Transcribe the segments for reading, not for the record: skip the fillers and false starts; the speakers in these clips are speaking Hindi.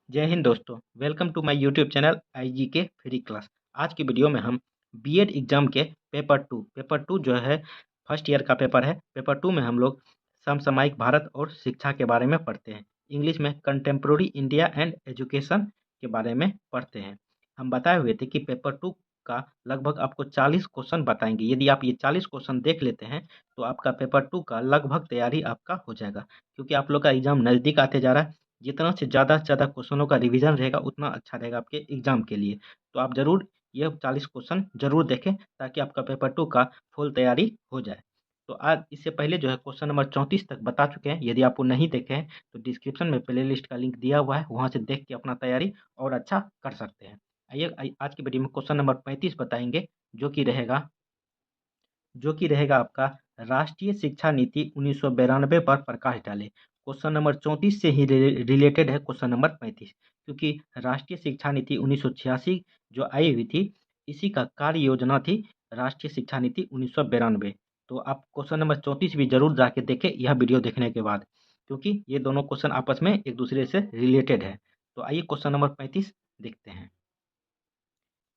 जय हिंद दोस्तों, welcome to my YouTube channel IGK free class. आज की वीडियो में हम बीएड एग्जाम के पेपर टू जो है फर्स्ट ईयर का पेपर है। पेपर टू में हम लोग समसामयिक भारत और शिक्षा के बारे में पढ़ते हैं। इंग्लिश में कंटेम्प्रोरी इंडिया एंड एजुकेशन के बारे में पढ़ते हैं। हम बताए हुए थे कि पेपर टू का लगभग आपको 40 क्वेश्चन बताएंगे। यदि आप ये 40 क्वेश्चन देख लेते हैं तो आपका पेपर टू का लगभग तैयारी आपका हो जाएगा, क्योंकि आप लोग का एग्जाम नज़दीक आते जा रहा है। जितना से ज़्यादा क्वेश्चनों का रिवीजन रहेगा उतना अच्छा रहेगा आपके एग्जाम के लिए। तो आप ज़रूर ये 40 क्वेश्चन ज़रूर देखें ताकि आपका पेपर टू का फुल तैयारी हो जाए। तो आज इससे पहले जो है क्वेश्चन नंबर 34 तक बता चुके हैं। यदि आप वो नहीं देखे हैं तो डिस्क्रिप्शन में प्ले लिस्ट का लिंक दिया हुआ है, वहाँ से देख के अपना तैयारी और अच्छा कर सकते हैं। आइए आज की वीडियो में क्वेश्चन नंबर 35 बताएंगे, जो कि रहेगा आपका राष्ट्रीय शिक्षा नीति 1992 पर प्रकाश डाले। क्वेश्चन नंबर 34 से ही रिलेटेड है क्वेश्चन नंबर 35, क्योंकि राष्ट्रीय शिक्षा नीति 1986 जो आई हुई थी, इसी का कार्य योजना थी राष्ट्रीय शिक्षा नीति 1992। तो आप क्वेश्चन नंबर 34 भी जरूर जाके देखें यह वीडियो देखने के बाद, क्योंकि ये दोनों क्वेश्चन आपस में एक दूसरे से रिलेटेड है। तो आइए क्वेश्चन नंबर 35 देखते हैं।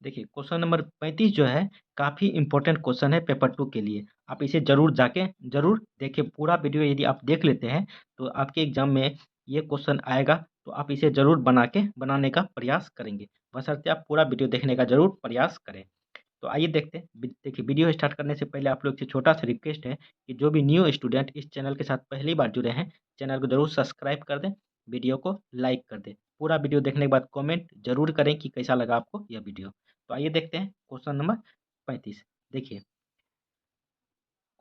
देखिए क्वेश्चन नंबर 35 जो है काफ़ी इंपॉर्टेंट क्वेश्चन है पेपर टू के लिए। आप इसे ज़रूर देखें। पूरा वीडियो यदि आप देख लेते हैं तो आपके एग्जाम में ये क्वेश्चन आएगा, तो आप इसे ज़रूर बनाने का प्रयास करेंगे। बशर्ते आप पूरा वीडियो देखने का ज़रूर प्रयास करें। तो आइए देखते हैं। देखिए वीडियो स्टार्ट करने से पहले आप लोग से छोटा सा रिक्वेस्ट है कि जो भी न्यू स्टूडेंट इस चैनल के साथ पहली बार जुड़े हैं, चैनल को ज़रूर सब्सक्राइब कर दें, वीडियो को लाइक कर दें। पूरा वीडियो देखने के बाद कमेंट ज़रूर करें कि कैसा लगा आपको यह वीडियो। तो आइए देखते हैं क्वेश्चन नंबर 35। देखिए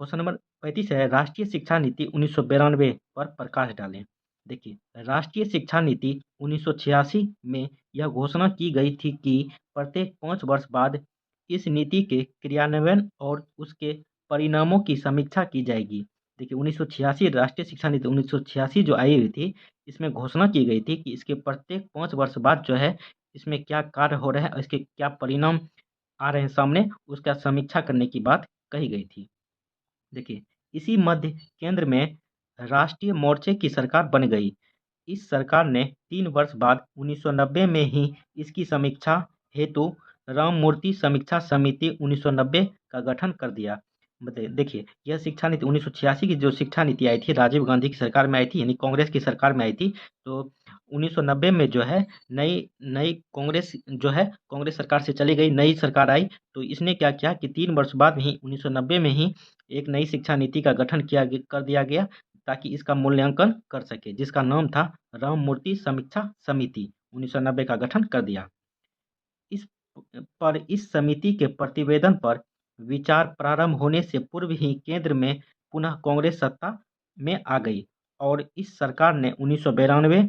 क्वेश्चन नंबर 35 है, राष्ट्रीय शिक्षा नीति 1992 पर प्रकाश डालें। देखिए राष्ट्रीय शिक्षा नीति 1986 में यह घोषणा की गई थी कि प्रत्येक 5 वर्ष बाद इस नीति के क्रियान्वयन और उसके परिणामों की समीक्षा की जाएगी। देखिए 1986 राष्ट्रीय शिक्षा नीति 1986 जो आई हुई थी, इसमें घोषणा की गई थी कि इसके प्रत्येक 5 वर्ष बाद जो है इसमें क्या कार्य हो रहा है और इसके क्या परिणाम आ रहे हैं सामने, उसका समीक्षा करने की बात कही गई थी। देखिए इसी मध्य केंद्र में राष्ट्रीय मोर्चे की सरकार बन गई। इस सरकार ने 3 वर्ष बाद 1990 में ही इसकी समीक्षा हेतु राममूर्ति समीक्षा समिति 1990 का गठन कर दिया। देखिए यह शिक्षा नीति 1986 की जो शिक्षा नीति आई थी, राजीव गांधी की सरकार में आई थी, यानी कांग्रेस की सरकार में आई थी। तो 1990 में जो है नई नई कांग्रेस जो है कांग्रेस सरकार से चली गई, नई सरकार आई। तो इसने क्या किया कि 3 वर्ष बाद ही 1990 में ही एक नई शिक्षा नीति का गठन कर दिया गया, ताकि इसका मूल्यांकन कर सके, जिसका नाम था राममूर्ति समीक्षा समिति। 1990 का गठन कर दिया। इस इस समिति के प्रतिवेदन पर विचार प्रारंभ होने से पूर्व ही केंद्र में पुनः कांग्रेस सत्ता में आ गई और इस सरकार ने 1992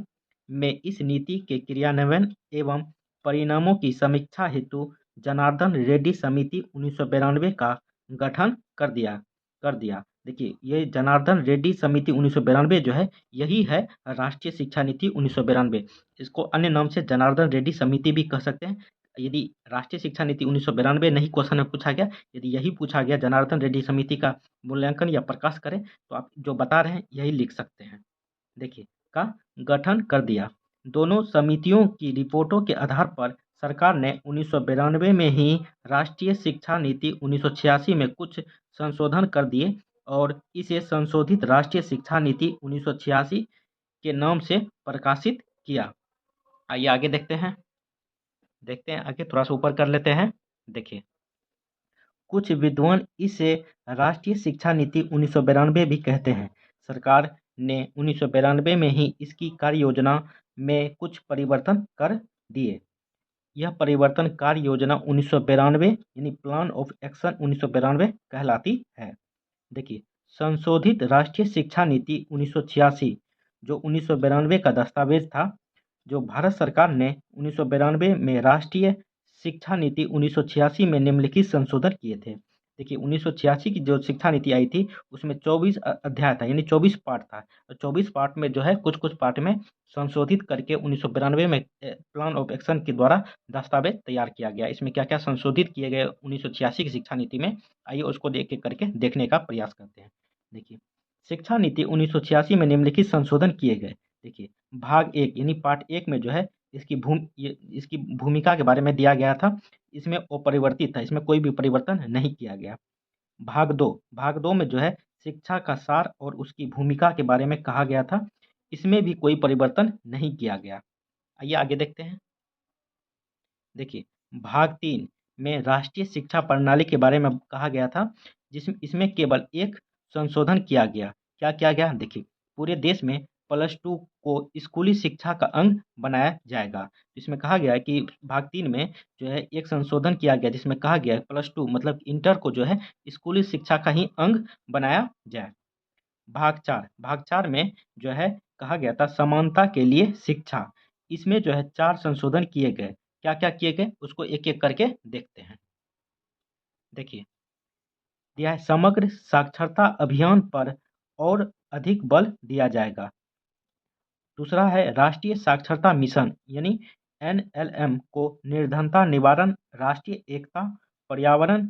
में इस नीति के क्रियान्वयन एवं परिणामों की समीक्षा हेतु जनार्दन रेड्डी समिति 1992 का गठन कर दिया। देखिए ये जनार्दन रेड्डी समिति 1992 जो है, यही है राष्ट्रीय शिक्षा नीति 1992। इसको अन्य नाम से जनार्दन रेड्डी समिति भी कह सकते हैं। यदि राष्ट्रीय शिक्षा नीति 1992 नहीं क्वेश्चन में पूछा गया, यदि यही पूछा गया जनार्दन रेड्डी समिति का मूल्यांकन या प्रकाश करें, तो आप जो बता रहे हैं यही लिख सकते हैं। देखिए का गठन कर दिया। दोनों समितियों की रिपोर्टों के आधार पर सरकार ने 1992 में ही राष्ट्रीय शिक्षा नीति 1986 में कुछ संशोधन कर दिए और इसे संशोधित राष्ट्रीय शिक्षा नीति 1986 के नाम से प्रकाशित किया। आइए आगे देखते हैं आगे थोड़ा सा ऊपर कर लेते हैं। देखिए कुछ विद्वान इसे राष्ट्रीय शिक्षा नीति 1992 भी कहते हैं। सरकार ने 1992 में ही इसकी कार्य योजना में कुछ परिवर्तन कर दिए। यह परिवर्तन कार्य योजना 1992 यानी प्लान ऑफ एक्शन 1992 कहलाती है। देखिए संशोधित राष्ट्रीय शिक्षा नीति 1986 जो 1992 का दस्तावेज था, जो भारत सरकार ने 1992 में राष्ट्रीय शिक्षा नीति 1986 में निम्नलिखित संशोधन किए थे। देखिए 1986 की जो शिक्षा नीति आई थी उसमें 24 अध्याय था, यानी 24 पार्ट था। तो 24 पार्ट में जो है कुछ पार्ट में संशोधित करके 1992 में प्लान ऑफ एक्शन के द्वारा दस्तावेज तैयार किया गया। इसमें क्या क्या संशोधित किए गए 1986 की शिक्षा नीति में, आइए उसको देख के करके देखने का प्रयास करते हैं। देखिए शिक्षा नीति 1986 में निम्नलिखित संशोधन किए गए। देखिए भाग 1 यानी पार्ट 1 में जो है इसकी भूमिका के बारे में दिया गया था। इसमें अपरिवर्तित था, इसमें कोई भी परिवर्तन नहीं किया गया। भाग 2 में जो है शिक्षा का सार और उसकी भूमिका के बारे में कहा गया था। इसमें भी कोई परिवर्तन नहीं किया गया। आइए आगे देखते हैं। देखिए, भाग 3 में राष्ट्रीय शिक्षा प्रणाली के बारे में कहा गया था, इसमें केवल एक संशोधन किया गया। क्या किया गया? देखिए, पूरे देश में +2 को स्कूली शिक्षा का अंग बनाया जाएगा। इसमें कहा गया है कि भाग 3 में जो है एक संशोधन किया गया, जिसमें कहा गया है +2 मतलब इंटर को जो है स्कूली शिक्षा का ही अंग बनाया जाए। भाग 4 में जो है कहा गया था समानता के लिए शिक्षा। इसमें जो है 4 संशोधन किए गए। क्या-क्या किए गए उसको एक-एक करके देखते हैं। देखिए, दिया है समग्र साक्षरता अभियान पर और अधिक बल दिया जाएगा। दूसरा है राष्ट्रीय साक्षरता मिशन यानी एनएलएम को निर्धनता निवारण, राष्ट्रीय एकता, पर्यावरण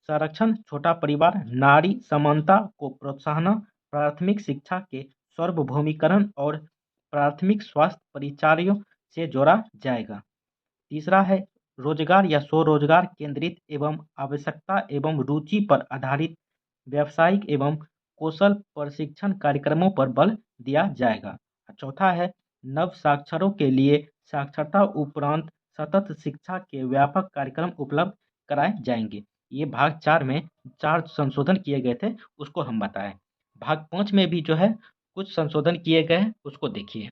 संरक्षण, छोटा परिवार, नारी समानता को प्रोत्साहन, प्राथमिक शिक्षा के सार्वभौमिकरण और प्राथमिक स्वास्थ्य परिचर्या से जोड़ा जाएगा। तीसरा है रोजगार या स्वरोजगार केंद्रित एवं आवश्यकता एवं रुचि पर आधारित व्यावसायिक एवं कौशल प्रशिक्षण कार्यक्रमों पर बल दिया जाएगा। चौथा है नव साक्षरों के लिए साक्षरता उपरांत सतत शिक्षा के व्यापक कार्यक्रम उपलब्ध कराए जाएंगे। ये भाग 4 में 4 संशोधन किए गए थे, उसको हम बताएं। भाग 5 में भी जो है कुछ संशोधन किए गए हैं, उसको देखिए।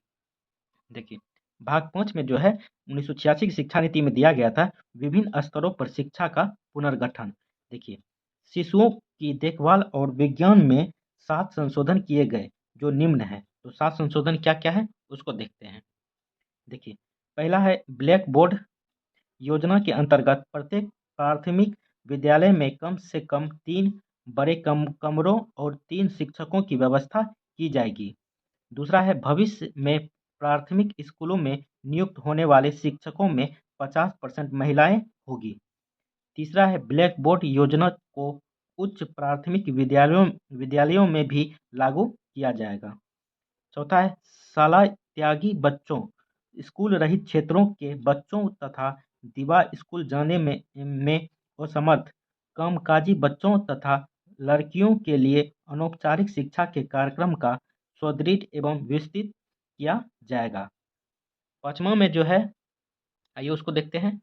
देखिए, भाग 5 में जो है 1986 की शिक्षा नीति में दिया गया था विभिन्न स्तरों पर शिक्षा का पुनर्गठन। देखिए, शिशुओं की देखभाल और विज्ञान में 7 संशोधन किए गए जो निम्न हैं। तो 7 संशोधन क्या-क्या है उसको देखते हैं। देखिए, पहला है ब्लैक बोर्ड योजना के अंतर्गत प्रत्येक प्राथमिक विद्यालय में कम से कम 3 बड़े कमरों और 3 शिक्षकों की व्यवस्था की जाएगी। दूसरा है भविष्य में प्राथमिक स्कूलों में नियुक्त होने वाले शिक्षकों में 50% महिलाएं होगी। तीसरा है ब्लैक बोर्ड योजना को उच्च प्राथमिक विद्यालयों में भी लागू किया जाएगा। चौथा है शाला त्यागी बच्चों, स्कूल रहित क्षेत्रों के बच्चों तथा दिवा स्कूल जाने में असमर्थ कामकाजी बच्चों तथा लड़कियों के लिए अनौपचारिक शिक्षा के कार्यक्रम का सुदृढ़ एवं विस्तृत किया जाएगा। 5वां में जो है आइए उसको देखते हैं।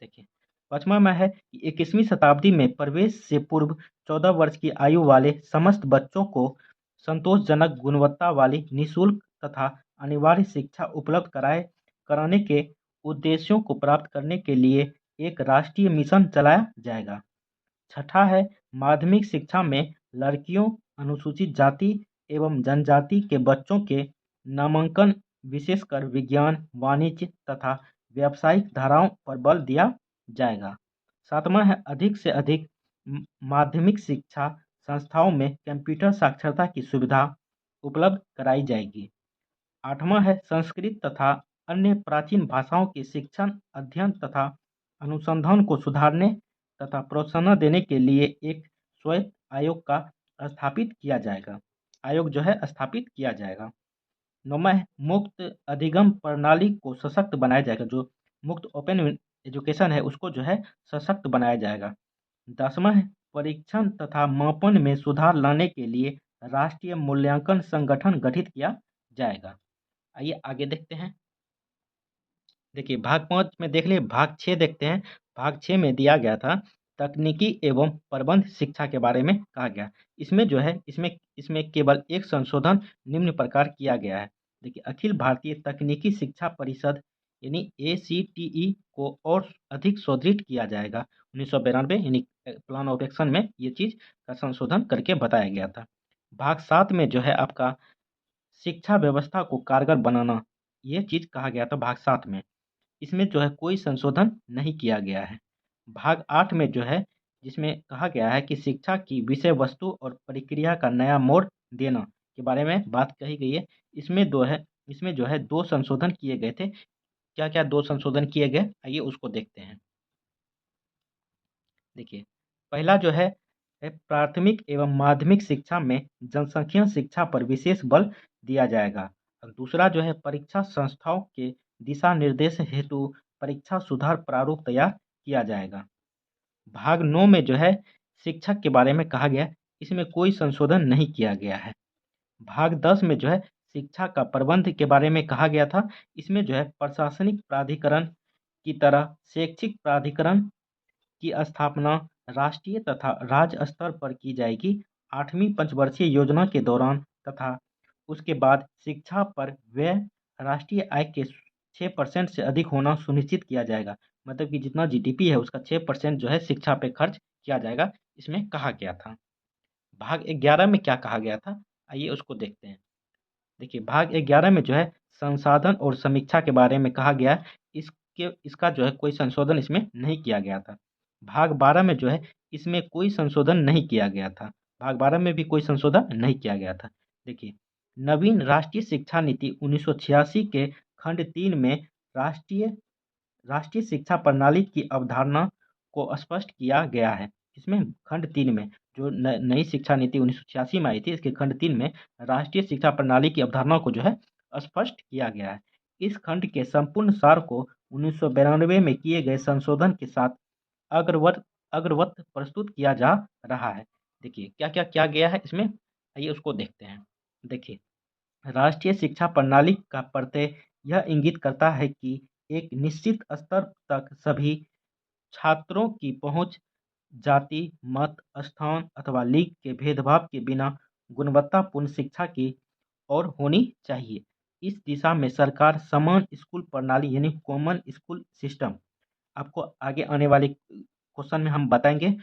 देखिए, 5वां में है कि 21वीं शताब्दी में प्रवेश से पूर्व 14 वर्ष की आयु वाले समस्त बच्चों को संतोषजनक गुणवत्ता वाली निःशुल्क तथा अनिवार्य शिक्षा उपलब्ध कराने के उद्देश्यों को प्राप्त करने के लिए एक राष्ट्रीय मिशन चलाया जाएगा। छठा है माध्यमिक शिक्षा में लड़कियों, अनुसूचित जाति एवं जनजाति के बच्चों के नामांकन विशेषकर विज्ञान, वाणिज्य तथा व्यावसायिक धाराओं पर बल दिया जाएगा। 7वां है अधिक से अधिक माध्यमिक शिक्षा संस्थाओं में कंप्यूटर साक्षरता की सुविधा उपलब्ध कराई जाएगी। 8वां है संस्कृत तथा अन्य प्राचीन भाषाओं के शिक्षण, अध्ययन तथा अनुसंधान को सुधारने तथा प्रोत्साहन देने के लिए एक स्वायत्त आयोग का स्थापित किया जाएगा। आयोग जो है स्थापित किया जाएगा। 9वां है मुक्त अधिगम प्रणाली को सशक्त बनाया जाएगा। जो मुक्त ओपन एजुकेशन है उसको जो है सशक्त बनाया जाएगा। 10वां है परीक्षण तथा मापन में सुधार लाने के लिए राष्ट्रीय मूल्यांकन संगठन गठित किया जाएगा। आइए आगे देखते हैं। देखिए, भाग 5 में देख लिए, भाग 6 देखते हैं। भाग 6 में दिया गया था तकनीकी एवं प्रबंध शिक्षा के बारे में कहा गया। इसमें जो है इसमें केवल एक संशोधन निम्न प्रकार किया गया है। देखिए, अखिल भारतीय तकनीकी शिक्षा परिषद यानी ACTE को और अधिक सुदृढ़ किया जाएगा। 1992 यानी प्लान ऑफ एक्शन में ये चीज़ का संशोधन करके बताया गया था। भाग 7 में जो है आपका शिक्षा व्यवस्था को कारगर बनाना, ये चीज़ कहा गया था भाग 7 में। इसमें जो है कोई संशोधन नहीं किया गया है। भाग 8 में जो है जिसमें कहा गया है कि शिक्षा की विषय वस्तु और प्रक्रिया का नया मोड़ देना के बारे में बात कही गई है। इसमें जो है 2 संशोधन किए गए थे। क्या-क्या 2 संशोधन किए गए? आइए उसको देखते हैं। देखिए, पहला जो है प्राथमिक एवं माध्यमिक शिक्षा में जनसंख्या शिक्षा पर विशेष बल दिया जाएगा। दूसरा जो है परीक्षा संस्थाओं के दिशा निर्देश हेतु परीक्षा सुधार प्रारूप तैयार किया जाएगा। भाग 9 में जो है शिक्षक के बारे में कहा गया, इसमें कोई संशोधन नहीं किया गया है। भाग 10 में जो है शिक्षा का प्रबंध के बारे में कहा गया था, इसमें जो है प्रशासनिक प्राधिकरण की तरह शैक्षिक प्राधिकरण की स्थापना राष्ट्रीय तथा राज्य स्तर पर की जाएगी। 8वीं पंचवर्षीय योजना के दौरान तथा उसके बाद शिक्षा पर व्यय राष्ट्रीय आय के 6% से अधिक होना सुनिश्चित किया जाएगा। मतलब कि जितना जीडीपी है उसका 6% जो है शिक्षा पे खर्च किया जाएगा, इसमें कहा गया था। भाग 11 में क्या कहा गया था, आइए उसको देखते हैं। देखिए भाग 11 में जो है संसाधन और समीक्षा के बारे में कहा गया है, इसका जो है कोई संशोधन इसमें नहीं किया गया था। भाग 12 में जो है इसमें कोई संशोधन नहीं किया गया था। भाग 12 में भी कोई संशोधन नहीं किया गया था। देखिए नवीन राष्ट्रीय शिक्षा नीति 1986 के खंड 3 में राष्ट्रीय राष्ट्रीय शिक्षा प्रणाली की अवधारणा को स्पष्ट किया गया है। इसमें खंड 3 में जो नई शिक्षा नीति 1986 में आई थी, इसके खंड 3 में राष्ट्रीय शिक्षा प्रणाली की अवधारणा को जो है स्पष्ट किया गया है। इस खंड के संपूर्ण सार को 1992 में किए गए संशोधन के साथ अग्रवत प्रस्तुत किया जा रहा है। देखिए क्या-क्या किया गया है इसमें, आइए उसको देखते हैं। देखिए राष्ट्रीय शिक्षा प्रणाली का प्रत्यय यह इंगित करता है कि एक निश्चित स्तर तक सभी छात्रों की पहुंच जाति, मत, स्थान अथवा लिंग के भेदभाव के बिना गुणवत्तापूर्ण शिक्षा की ओर होनी चाहिए। इस दिशा में सरकार समान स्कूल प्रणाली यानी कॉमन स्कूल सिस्टम, आपको आगे आने वाले क्वेश्चन में हम बताएंगे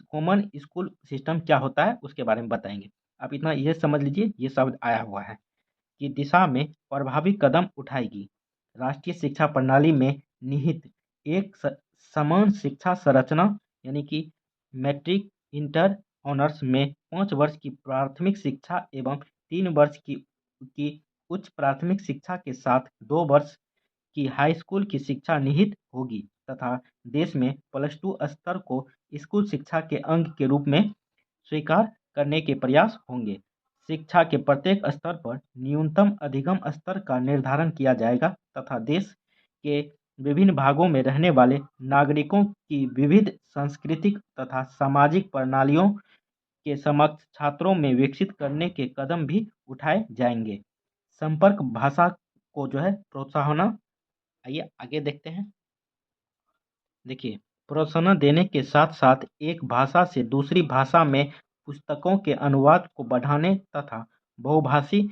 कॉमन स्कूल सिस्टम क्या होता है उसके बारे में बताएंगे। आप इतना ये समझ लीजिए ये शब्द आया हुआ है की दिशा में प्रभावी कदम उठाएगी। राष्ट्रीय शिक्षा प्रणाली में निहित एक समान शिक्षा संरचना यानी कि मैट्रिक, इंटर, ऑनर्स में 5 वर्ष की प्राथमिक शिक्षा एवं 3 वर्ष की उच्च प्राथमिक शिक्षा के साथ 2 वर्ष की हाई स्कूल की शिक्षा निहित होगी तथा देश में +2 स्तर को स्कूल शिक्षा के अंग के रूप में स्वीकार करने के प्रयास होंगे। शिक्षा के प्रत्येक स्तर पर न्यूनतम अधिगम स्तर का निर्धारण किया जाएगा तथा देश के विभिन्न भागों में रहने वाले नागरिकों की विविध सांस्कृतिक तथा सामाजिक प्रणालियों के समक्ष छात्रों में विकसित करने के कदम भी उठाए जाएंगे। संपर्क भाषा को जो है प्रोत्साहन, आइए आगे देखते हैं। देखिए प्रोत्साहन देने के साथ साथ एक भाषा से दूसरी भाषा में पुस्तकों के अनुवाद को बढ़ाने तथा बहुभाषी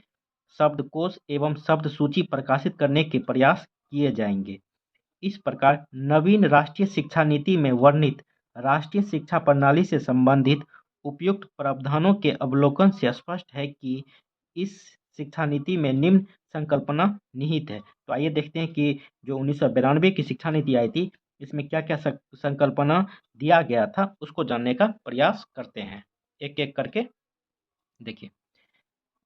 शब्दकोश एवं शब्द सूची प्रकाशित करने के प्रयास किए जाएंगे। इस प्रकार नवीन राष्ट्रीय शिक्षा नीति में वर्णित राष्ट्रीय शिक्षा प्रणाली से संबंधित उपयुक्त प्रावधानों के अवलोकन से स्पष्ट है कि इस शिक्षा नीति में निम्न संकल्पना निहित है। तो आइए देखते हैं कि जो 1992 की शिक्षा नीति आई थी इसमें क्या-क्या संकल्पना दिया गया था उसको जानने का प्रयास करते हैं एक-एक करके। देखिए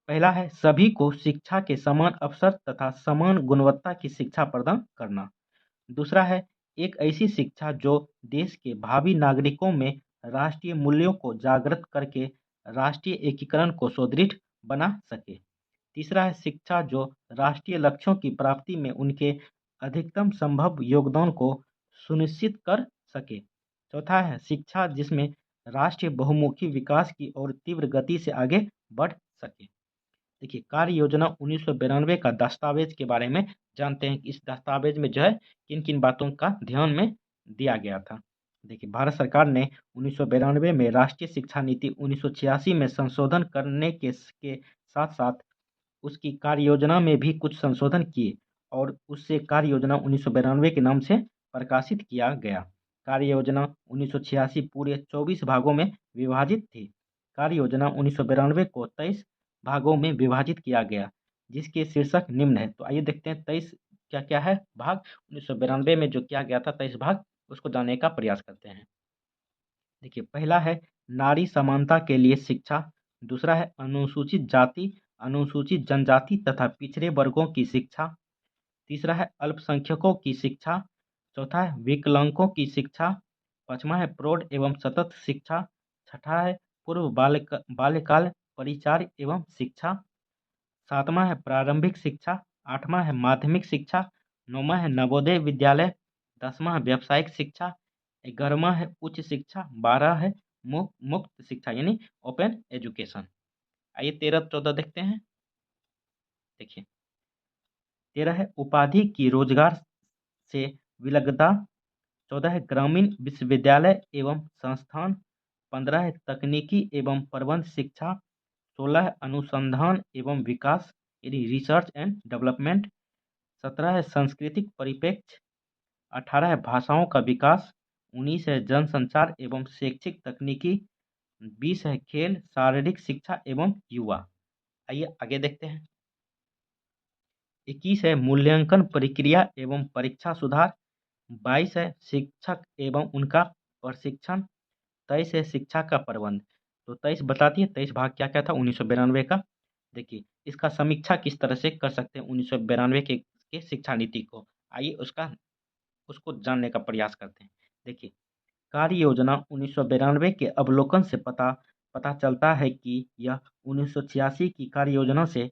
पहला है सभी को शिक्षा के समान अवसर तथा समान गुणवत्ता की शिक्षा प्रदान करना। दूसरा है एक ऐसी शिक्षा जो देश के भावी नागरिकों में राष्ट्रीय मूल्यों को जागृत करके राष्ट्रीय एकीकरण को सुदृढ़ बना सके। तीसरा है शिक्षा जो राष्ट्रीय लक्ष्यों की प्राप्ति में उनके अधिकतम संभव योगदान को सुनिश्चित कर सके। चौथा है शिक्षा जिसमें राष्ट्रीय बहुमुखी विकास की ओर तीव्र गति से आगे बढ़ सके। देखिए कार्य योजना 1992 का दस्तावेज के बारे में जानते हैं कि इस दस्तावेज में जो है किन किन बातों का ध्यान में दिया गया था। देखिए भारत सरकार ने 1992 में राष्ट्रीय शिक्षा नीति 1986 में संशोधन करने के साथ साथ उसकी कार्य योजना में भी कुछ संशोधन किए और उससे कार्य योजना 1992 के नाम से प्रकाशित किया गया। कार्य योजना 1986 पूरे 24 भागों में विभाजित थी। कार्य योजना 1992 को 23 भागों में विभाजित किया गया जिसके शीर्षक निम्न है। तो आइए देखते हैं 23 क्या-क्या है भाग 1992 में जो किया गया था 23 भाग उसको जानने का प्रयास करते हैं। देखिए पहला है नारी समानता के लिए शिक्षा। दूसरा है अनुसूचित जाति, अनुसूचित जनजाति तथा पिछड़े वर्गों की शिक्षा। तीसरा है अल्पसंख्यकों की शिक्षा। चौथा है विकलांगों की शिक्षा। पाँचवा है प्रौढ़ एवं सतत शिक्षा। छठा है पूर्व बाल्यकाल परिचार एवं शिक्षा। 7वां है प्रारंभिक शिक्षा, 8वां है माध्यमिक शिक्षा, 9वां है नवोदय विद्यालय, 10वां है व्यावसायिक शिक्षा, 11वां है उच्च शिक्षा, 12 है मुक्त शिक्षा यानी ओपन एजुकेशन। आइए 13-14 देखते हैं। देखिए 13 है उपाधि की रोजगार से विलग्नता, 14 है ग्रामीण विश्वविद्यालय एवं संस्थान, 15 है तकनीकी एवं प्रबंध शिक्षा, 16 है अनुसंधान एवं विकास यानी रिसर्च एंड डेवलपमेंट, 17 है सांस्कृतिक परिप्रेक्ष्य, 18 है भाषाओं का विकास, 19 है जनसंचार एवं शैक्षिक तकनीकी, 20 है खेल शारीरिक शिक्षा एवं युवा। आइए आगे देखते हैं। 21 है मूल्यांकन प्रक्रिया एवं परीक्षा सुधार, 22 है शिक्षक एवं उनका प्रशिक्षण, 23 है शिक्षा का प्रबंध। तो 23 बताती है 23 भाग क्या क्या था 1992 का। देखिए इसका समीक्षा किस तरह से कर सकते हैं 1992 के शिक्षा नीति को। आइए उसको जानने का प्रयास करते हैं। देखिए कार्य योजना 1992 के अवलोकन से पता चलता है कि यह 1986 की कार्य योजना से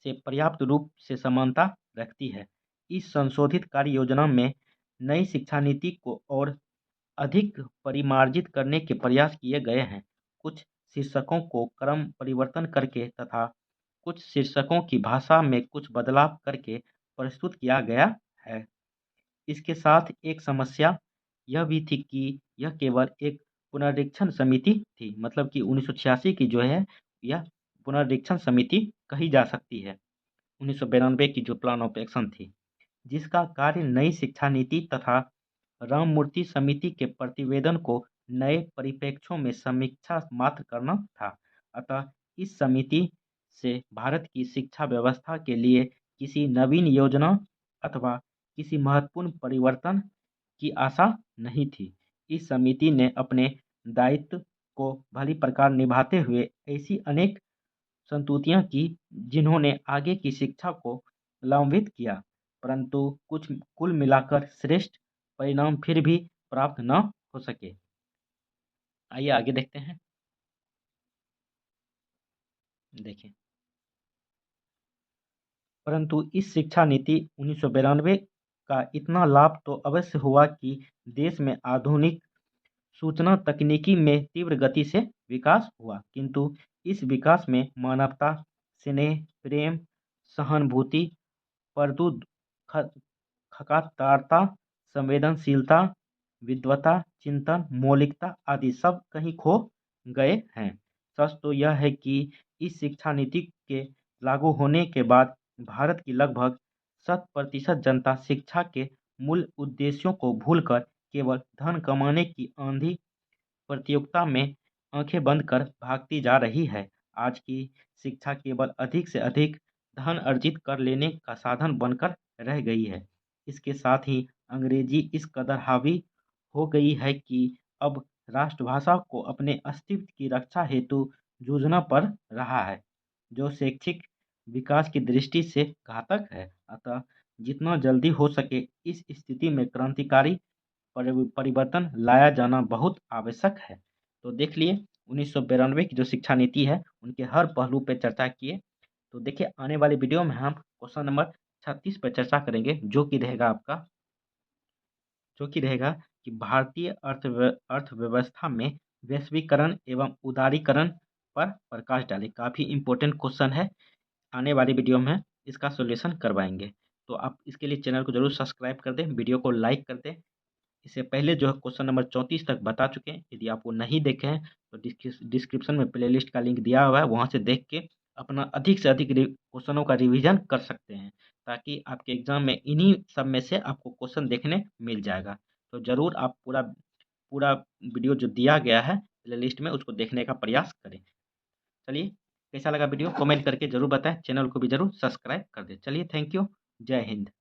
पर्याप्त रूप से समानता रखती है। इस संशोधित कार्य योजना में नई शिक्षा नीति को और अधिक परिमार्जित करने के प्रयास किए गए हैं। कुछ शीर्षकों को क्रम परिवर्तन करके तथा कुछ शीर्षकों की भाषा में कुछ बदलाव करके प्रस्तुत किया गया है। इसके साथ एक समस्या यह भी थी कि यह केवल एक पुनरीक्षण समिति थी, मतलब कि 1986 की जो है यह पुनरीक्षण समिति कही जा सकती है। 1992 की जो प्लान ऑफ एक्शन थी, जिसका कार्य नई शिक्षा नीति तथा राममूर्ति समिति के प्रतिवेदन को नए परिप्रेक्ष्यों में समीक्षा मात्र करना था। अतः इस समिति से भारत की शिक्षा व्यवस्था के लिए किसी नवीन योजना अथवा किसी महत्वपूर्ण परिवर्तन की आशा नहीं थी। इस समिति ने अपने दायित्व को भली प्रकार निभाते हुए ऐसी अनेक संतुतियां की जिन्होंने आगे की शिक्षा को लाभान्वित किया, परंतु कुछ कुल मिलाकर श्रेष्ठ परिणाम फिर भी प्राप्त न हो सके। आइए आगे देखते हैं। देखिए परंतु इस शिक्षा नीति 1992 का इतना लाभ तो अवश्य हुआ कि देश में आधुनिक सूचना तकनीकी में तीव्र गति से विकास हुआ, किंतु इस विकास में मानवता, स्नेह, प्रेम, सहानुभूति, परदुद ख खकातारता, संवेदनशीलता, विद्वता, चिंतन, मौलिकता आदि सब कहीं खो गए हैं। सच तो यह है कि इस शिक्षा नीति के लागू होने के बाद भारत की लगभग 100% जनता शिक्षा के मूल उद्देश्यों को भूलकर केवल धन कमाने की आंधी प्रतियोगिता में आंखें बंद कर भागती जा रही है। आज की शिक्षा केवल अधिक से अधिक धन अर्जित कर लेने का साधन बनकर रह गई है। इसके साथ ही अंग्रेजी इस कदर हावी हो गई है कि अब राष्ट्रभाषा को अपने अस्तित्व की रक्षा हेतु जूझना पड़ रहा है, जो शैक्षिक विकास की दृष्टि से घातक है। अतः जितना जल्दी हो सके इस स्थिति में क्रांतिकारी परिवर्तन लाया जाना बहुत आवश्यक है। तो देख लिए 1992 की जो शिक्षा नीति है उनके हर पहलू पे चर्चा किए। तो देखिए आने वाली वीडियो में हम क्वेश्चन नंबर 36 पर चर्चा करेंगे, जो कि रहेगा कि भारतीय अर्थव्यवस्था में वैश्वीकरण एवं उदारीकरण पर प्रकाश डालें। काफ़ी इंपॉर्टेंट क्वेश्चन है, आने वाली वीडियो में इसका सॉल्यूशन करवाएंगे। तो आप इसके लिए चैनल को जरूर सब्सक्राइब कर दें, वीडियो को लाइक कर दें। इससे पहले जो है क्वेश्चन नंबर 34 तक बता चुके हैं। यदि आप वो नहीं देखे हैं तो डिस्क्रिप्शन में प्लेलिस्ट का लिंक दिया हुआ है, वहाँ से देख के अपना अधिक से अधिक क्वेश्चनों का रिवीजन कर सकते हैं, ताकि आपके एग्जाम में इन्हीं सब में से आपको क्वेश्चन देखने मिल जाएगा। तो ज़रूर आप पूरा पूरा वीडियो जो दिया गया है प्लेलिस्ट में उसको देखने का प्रयास करें। चलिए कैसा लगा वीडियो कमेंट करके ज़रूर बताएं, चैनल को भी ज़रूर सब्सक्राइब कर दें। चलिए थैंक यू, जय हिंद।